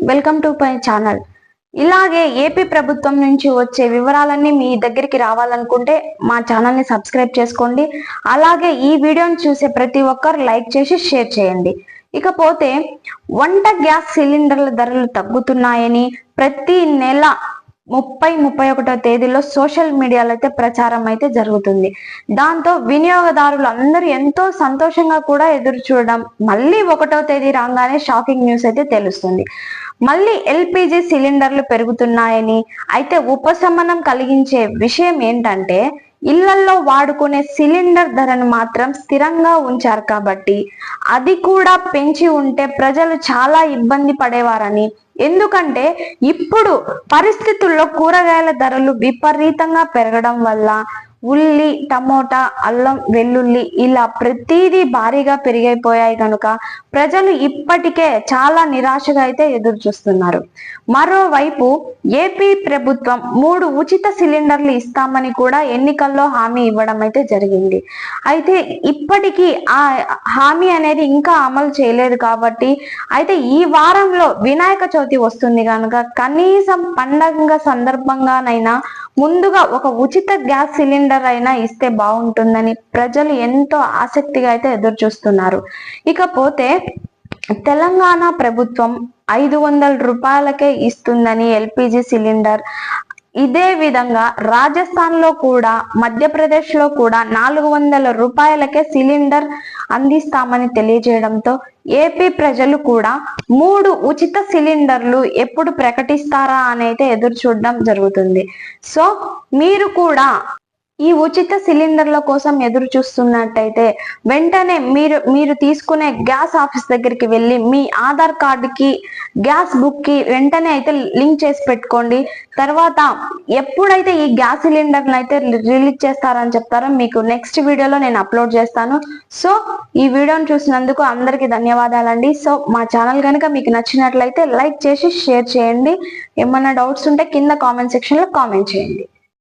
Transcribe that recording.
Welcome to my channel. ఇలాగే AP ప్రభుత్వం నుంచి వచ్చే వివరాలన్నీ మీ దగ్గరికి రావాలనుకుంటే మా ఛానల్ ని సబ్స్క్రైబ్ చేసుకోండి. అలాగే ఈ వీడియోని చూసే ప్రతి ఒక్కరు లైక్ చేసి షేర్ చేయండి. ఇకపోతే వంట గ్యాస్ సిలిండర్ల ధరలు తగ్గుతున్నాయని ప్రతి నెల 30-31 తేదీలో సోషల్ మీడియాలో అయితే ప్రచారం అయితే జరుగుతుంది. దాంతో వినియోగదారులు అందరూ ఎంతో సంతోషంగా కూడా ఎదురు చూడడం, మళ్ళీ 1వ తేదీ రాగానే షాకింగ్ న్యూస్ అయితే తెలుస్తుంది. మళ్ళీ ఎల్పిజి సిలిండర్లు పెరుగుతున్నాయని, అయితే ఉపశమనం కలిగించే విషయం ఏంటంటే ఇళ్లలో వాడుకునే సిలిండర్ ధరను మాత్రం స్థిరంగా ఉంచారు కాబట్టి అది కూడా పెంచి ఉంటే ప్రజలు చాలా ఇబ్బంది పడేవారని. ఎందుకంటే ఇప్పుడు పరిస్థితుల్లో కూరగాయల ధరలు విపరీతంగా పెరగడం వల్ల ఉల్లి, టమోటా, అల్లం, వెల్లుల్లి ఇలా ప్రతిదీ భారీగా పెరిగిపోయాయి కనుక ప్రజలు ఇప్పటికే చాలా నిరాశగా అయితే ఎదురు చూస్తున్నారు. మరోవైపు ఏపీ ప్రభుత్వం 3 ఉచిత సిలిండర్లు ఇస్తామని కూడా ఎన్నికల్లో హామీ ఇవ్వడం అయితే జరిగింది. అయితే ఇప్పటికీ ఆ హామీ అనేది ఇంకా అమలు చేయలేదు కాబట్టి అయితే ఈ వారంలో వినాయక చవితి వస్తుంది కనుక కనీసం పండగ సందర్భంగానైనా ముందుగా ఒక ఉచిత గ్యాస్ సిలిండర్ అయినా ఇస్తే బాగుంటుందని ప్రజలు ఎంతో ఆసక్తిగా అయితే ఎదురు చూస్తున్నారు. ఇకపోతే తెలంగాణ ప్రభుత్వం 500 రూపాయలకే ఇస్తుందని ఎల్పిజి సిలిండర్. ఇదే విధంగా రాజస్థాన్ లో కూడా, మధ్యప్రదేశ్ లో కూడా 400 రూపాయలకే సిలిండర్ అందిస్తామని తెలియజేయడంతో ఏపీ ప్రజలు కూడా 3 ఉచిత సిలిండర్లు ఎప్పుడు ప్రకటిస్తారా అని అయితే ఎదురు చూడడం జరుగుతుంది. సో మీరు కూడా ఈ ఉచిత సిలిండర్ల కోసం ఎదురు చూస్తున్నట్టయితే వెంటనే మీరు తీసుకునే గ్యాస్ ఆఫీస్ దగ్గరికి వెళ్ళి మీ ఆధార్ కార్డుకి, గ్యాస్ బుక్ కి వెంటనే అయితే లింక్ చేసి పెట్టుకోండి. తర్వాత ఎప్పుడైతే ఈ గ్యాస్ సిలిండర్ని అయితే రిలీజ్ చేస్తారని చెప్తారో మీకు నెక్స్ట్ వీడియోలో నేను అప్లోడ్ చేస్తాను. సో ఈ వీడియోని చూసినందుకు అందరికీ ధన్యవాదాలండి. సో మా ఛానల్ కనుక మీకు నచ్చినట్లయితే లైక్ చేసి షేర్ చేయండి. ఏమన్నా డౌట్స్ ఉంటే కింద కామెంట్ సెక్షన్ లో కామెంట్ చేయండి.